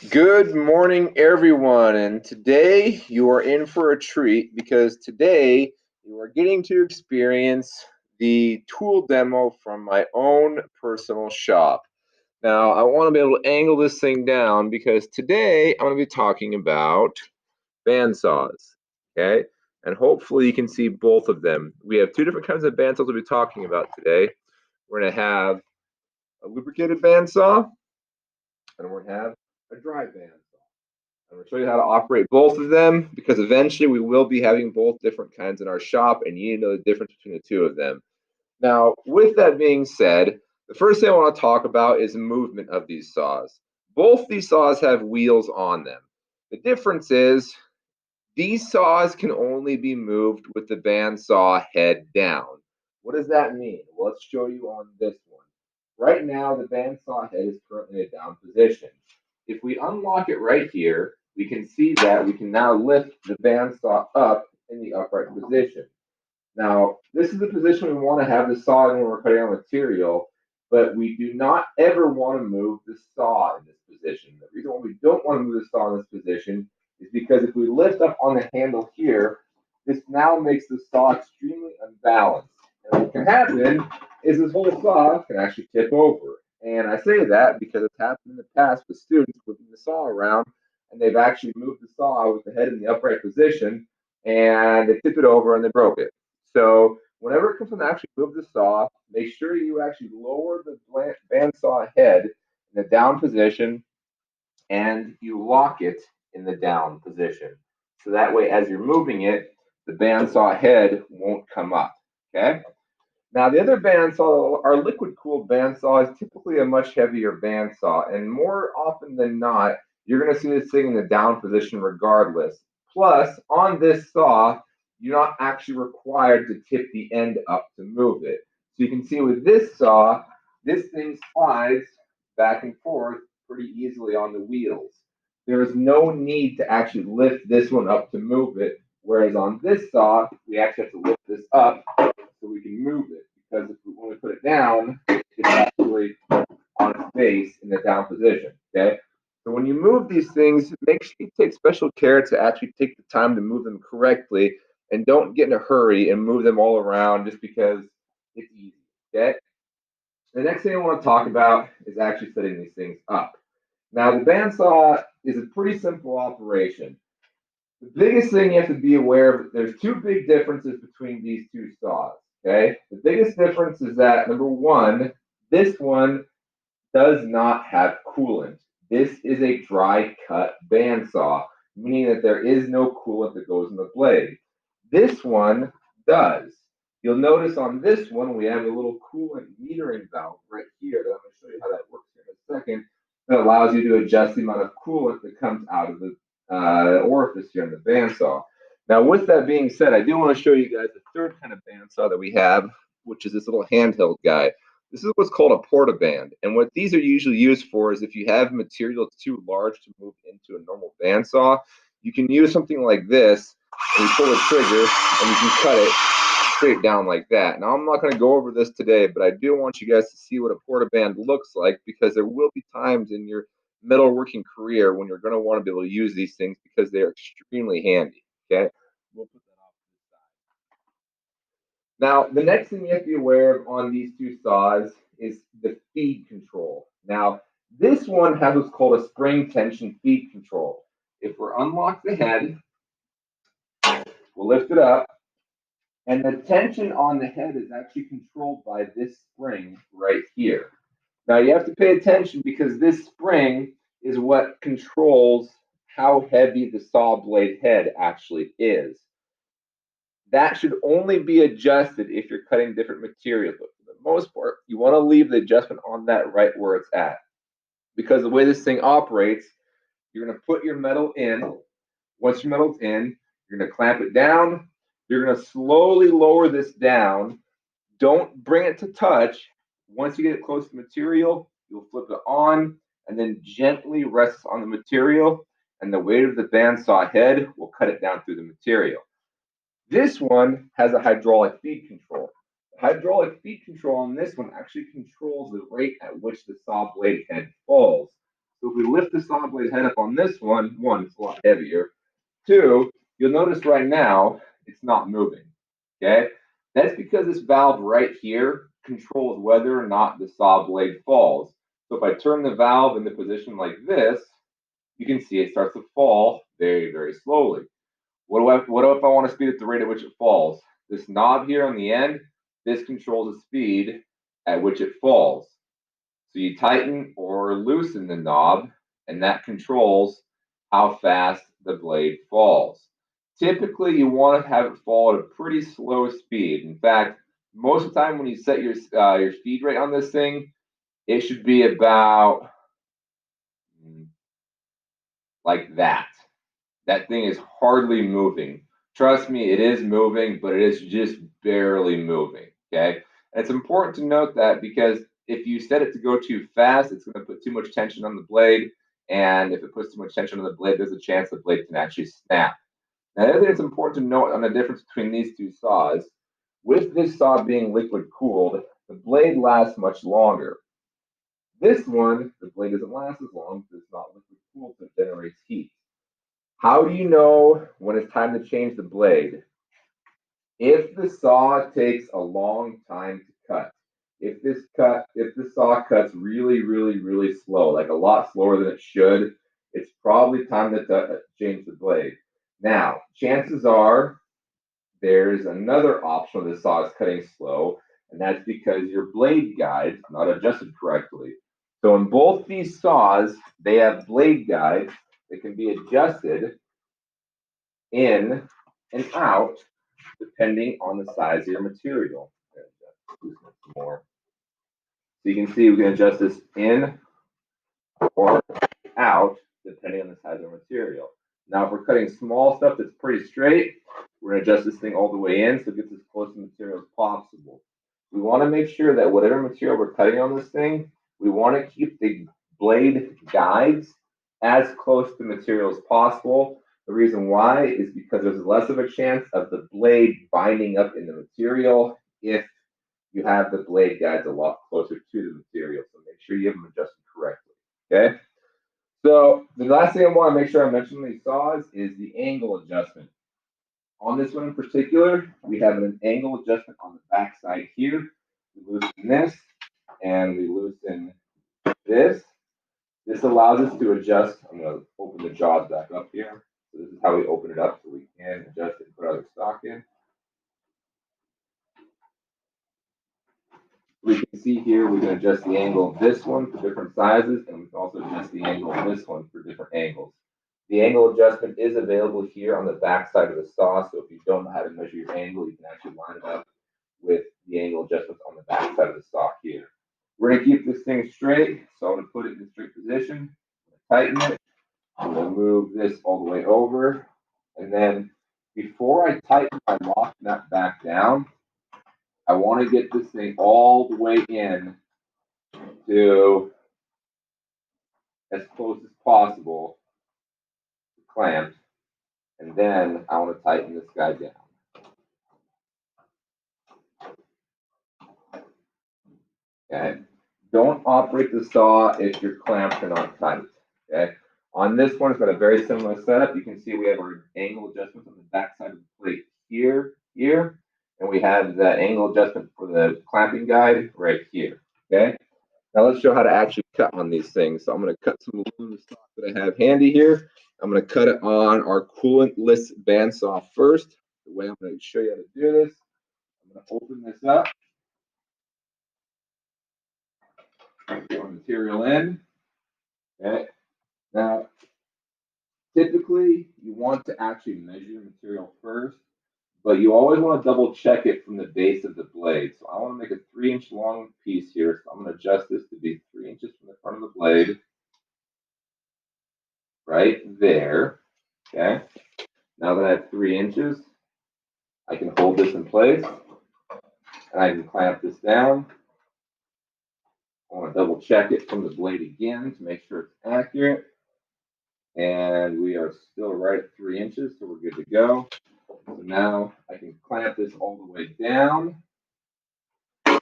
Good morning, everyone. And today you are in for a treat because today you are getting to experience the tool demo from my own personal shop. Now, I want to be able to angle this thing down because today I'm going to be talking about bandsaws. Okay. And hopefully you can see both of them. We have two different kinds of bandsaws we'll be talking about today. We're going to have a lubricated bandsaw and we're going to have a dry bandsaw. I'm going to show you how to operate both of them because eventually we will be having both different kinds in our shop and you need to know the difference between the two of them. Now, with that being said, the first thing I want to talk about is the movement of these saws. Both these saws have wheels on them. The difference is these saws can only be moved with the bandsaw head down. What does that mean? Well, let's show you on this one. Right now, the bandsaw head is currently in a down position. If we unlock it right here, we can see that we can now lift the bandsaw up in the upright position. Now, this is the position we want to have the saw in when we're cutting our material, but we do not ever want to move the saw in this position. The reason why we don't want to move the saw in this position is because if we lift up on the handle here, this now makes the saw extremely unbalanced. And what can happen is this whole saw can actually tip over. And I say that because it's happened in the past with students moving the saw around, and they've actually moved the saw with the head in the upright position, and they tipped it over and they broke it. So whenever it comes time to actually move the saw, make sure you actually lower the bandsaw head in the down position and you lock it in the down position. So that way, as you're moving it, the bandsaw head won't come up. Okay. Now the other bandsaw, our liquid cooled bandsaw, is typically a much heavier bandsaw, and more often than not, you're going to see this thing in the down position regardless. Plus, on this saw, you're not actually required to tip the end up to move it. So you can see with this saw, this thing slides back and forth pretty easily on the wheels. There is no need to actually lift this one up to move it, whereas on this saw, we actually have to lift this up so we can move it. Because if when we put it down, it's actually on its face in the down position. Okay. So when you move these things, make sure you take special care to actually take the time to move them correctly and don't get in a hurry and move them all around just because it's easy. Okay. The next thing I want to talk about is actually setting these things up. Now, the bandsaw is a pretty simple operation. The biggest thing you have to be aware of, there's two big differences between these two saws. Okay. The biggest difference is that number one, this one does not have coolant. This is a dry cut bandsaw, meaning that there is no coolant that goes in the blade. This one does. You'll notice on this one, we have a little coolant metering valve right here that I'm going to show you how that works here in a second. That allows you to adjust the amount of coolant that comes out of the orifice here in the bandsaw. Now, with that being said, I do want to show you guys the third kind of bandsaw that we have, which is this little handheld guy. This is what's called a portaband. And what these are usually used for is if you have material that's too large to move into a normal bandsaw, you can use something like this and you pull the trigger and you can cut it straight down like that. Now, I'm not going to go over this today, but I do want you guys to see what a portaband looks like because there will be times in your metalworking career when you're going to want to be able to use these things because they are extremely handy. Okay. We'll put that off to the side. Now, the next thing you have to be aware of on these two saws is the feed control. Now, this one has what's called a spring tension feed control. If we unlock the head, we'll lift it up, and the tension on the head is actually controlled by this spring right here. Now, you have to pay attention because this spring is what controls how heavy the saw blade head actually is. That should only be adjusted if you're cutting different materials. But for the most part, you want to leave the adjustment on that right where it's at. Because the way this thing operates, you're going to put your metal in. Once your metal's in, you're going to clamp it down. You're going to slowly lower this down. Don't bring it to touch. Once you get it close to the material, you'll flip it on and then gently rest on the material. And the weight of the bandsaw head will cut it down through the material. This one has a hydraulic feed control. The hydraulic feed control on this one actually controls the rate at which the saw blade head falls. So if we lift the saw blade head up on this one, it's a lot heavier. Two, you'll notice right now it's not moving. Okay, that's because this valve right here controls whether or not the saw blade falls. So if I turn the valve into position like this, you can see it starts to fall very, very slowly. What if I want to speed at the rate at which it falls? This knob here on the end, this controls the speed at which it falls. So you tighten or loosen the knob, and that controls how fast the blade falls. Typically, you want to have it fall at a pretty slow speed. In fact, most of the time when you set your feed rate on this thing, it should be about like that. That thing is hardly moving. Trust me, it is moving, but it is just barely moving. Okay. And it's important to note that because if you set it to go too fast, it's going to put too much tension on the blade. And if it puts too much tension on the blade, there's a chance the blade can actually snap. Now, the other thing that's important to note on the difference between these two saws, with this saw being liquid cooled, the blade lasts much longer. This one, the blade doesn't last as long because it's not liquid cooled, so it generates heat. How do you know when it's time to change the blade? If the saw takes a long time to cut, if the saw cuts really, really, really slow, like a lot slower than it should, it's probably time to change the blade. Now, chances are there's another option where the saw is cutting slow, and that's because your blade guide's not adjusted correctly. So in both these saws, they have blade guides that can be adjusted in and out depending on the size of your material. More. So you can see we can adjust this in or out depending on the size of the material. Now, if we're cutting small stuff that's pretty straight, we're going to adjust this thing all the way in so it gets as close to the material as possible. We want to make sure that whatever material we're cutting on this thing, we want to keep the blade guides as close to the material as possible. The reason why is because there's less of a chance of the blade binding up in the material if you have the blade guides a lot closer to the material. So make sure you have them adjusted correctly. Okay. So the last thing I want to make sure I mention these saws is the angle adjustment. On this one in particular, we have an angle adjustment on the back side here. We loosen this and we loosen this. This allows us to adjust. I'm going to open the jaws back up here. So this is how we open it up so we can adjust it and put other stock in. We can see here we can adjust the angle of this one for different sizes, and we can also adjust the angle of this one for different angles. The angle adjustment is available here on the back side of the saw, so if you don't know how to measure your angle, you can actually line it up with the angle adjustments on the back side of the saw here. We're going to keep this thing straight, so I'm going to put it in a straight position, tighten it, I'm going to move this all the way over, and then before I tighten my lock nut back down, I want to get this thing all the way in to as close as possible to clamp, and then I want to tighten this guy down. Okay. Don't operate the saw if your clamps are not tight. Okay. On this one, it's got a very similar setup. You can see we have our angle adjustments on the back side of the plate here, and we have that angle adjustment for the clamping guide right here. Okay. Now let's show how to actually cut on these things. So I'm going to cut some aluminum stock that I have handy here. I'm going to cut it on our coolantless bandsaw first. The way I'm going to show you how to do this, I'm going to open this up. Put our material in. Okay. Now, typically, you want to actually measure your material first, but you always want to double check it from the base of the blade. So I want to make a 3-inch long piece here. So I'm going to adjust this to be 3 inches from the front of the blade. Right there. Okay. Now that I have 3 inches, I can hold this in place and I can clamp this down. I want to double check it from the blade again to make sure it's accurate. And we are still right at 3 inches, so we're good to go. So now I can clamp this all the way down.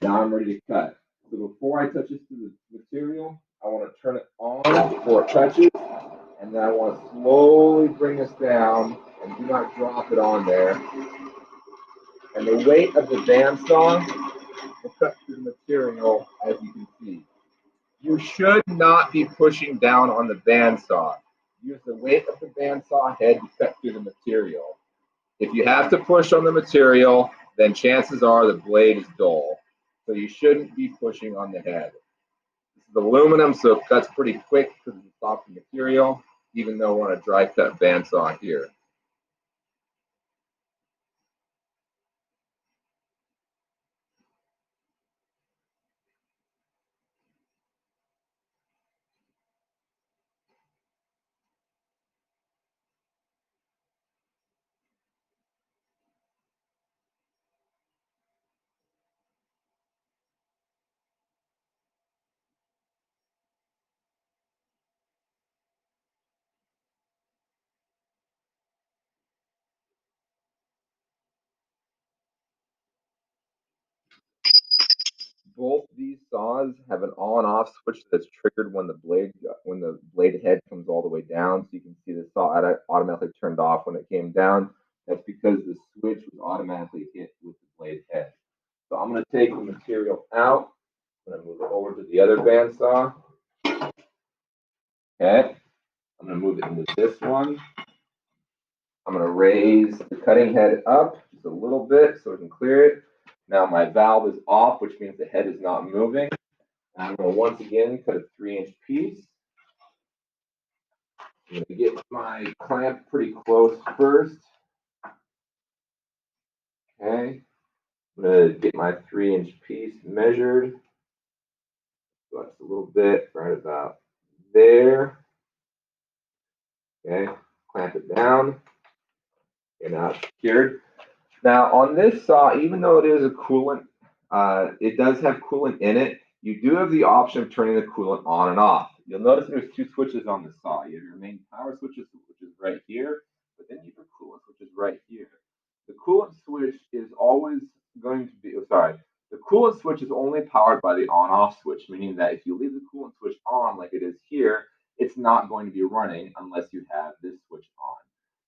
Now I'm ready to cut. So before I touch this to the material, I want to turn it on before it touches, and then I want to slowly bring this down and do not drop it on there. And the weight of the bandsaw will cut through the material, as you can see. You should not be pushing down on the bandsaw. Use the weight of the bandsaw head to cut through the material. If you have to push on the material, then chances are the blade is dull. So you shouldn't be pushing on the head. This is aluminum, so it cuts pretty quick because it's a soft material, even though we're on a dry cut bandsaw here. Both these saws have an on and off switch that's triggered when the blade head comes all the way down. So you can see the saw automatically turned off when it came down. That's because the switch was automatically hit with the blade head. So I'm going to take the material out. I'm going to move it over to the other bandsaw. Okay. I'm going to move it into this one. I'm going to raise the cutting head up just a little bit so we can clear it. Now my valve is off, which means the head is not moving. I'm going to once again cut a 3-inch piece. I'm going to get my clamp pretty close first. Okay. I'm going to get my 3-inch piece measured. Flex a little bit, right about there. Okay. Clamp it down. And now it's secured. Now on this saw, even though it is a coolant, it does have coolant in it. You do have the option of turning the coolant on and off. You'll notice there's two switches on the saw. You have your main power switch, which is right here, but then you have your coolant, which is right here. The coolant switch is always going to be, the coolant switch is only powered by the on-off switch, meaning that if you leave the coolant switch on like it is here, it's not going to be running unless you have this switch on.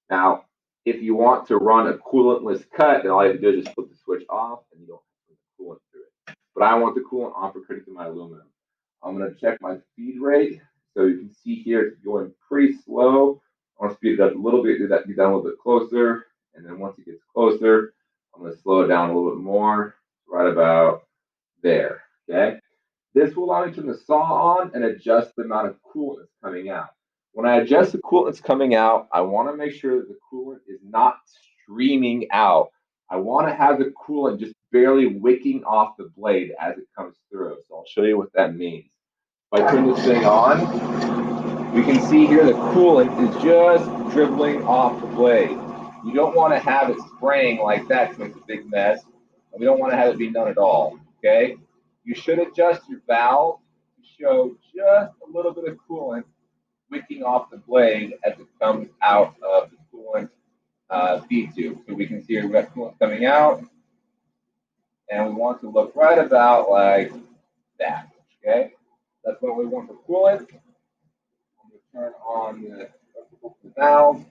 Now, if you want to run a coolantless cut, then all you have to do is just flip the switch off and you don't have to put the coolant through it. But I want the coolant on for cutting through my aluminum. I'm going to check my feed rate. So you can see here it's going pretty slow. I want to speed it up a little bit, get down a little bit closer. And then once it gets closer, I'm going to slow it down a little bit more, right about there. Okay. This will allow me to turn the saw on and adjust the amount of coolant that's coming out. When I adjust the coolant that's coming out, I want to make sure that the coolant is not streaming out. I want to have the coolant just barely wicking off the blade as it comes through. So I'll show you what that means. If I turn this thing on, we can see here the coolant is just dribbling off the blade. You don't want to have it spraying like that to make a big mess. And we don't want to have it be none at all, okay? You should adjust your valve to show just a little bit of coolant wicking off the blade as it comes out of the coolant feed tube. So we can see we've got coolant coming out, and we want to look right about like that, okay? That's what we want for coolant. I'm going to turn on the valve.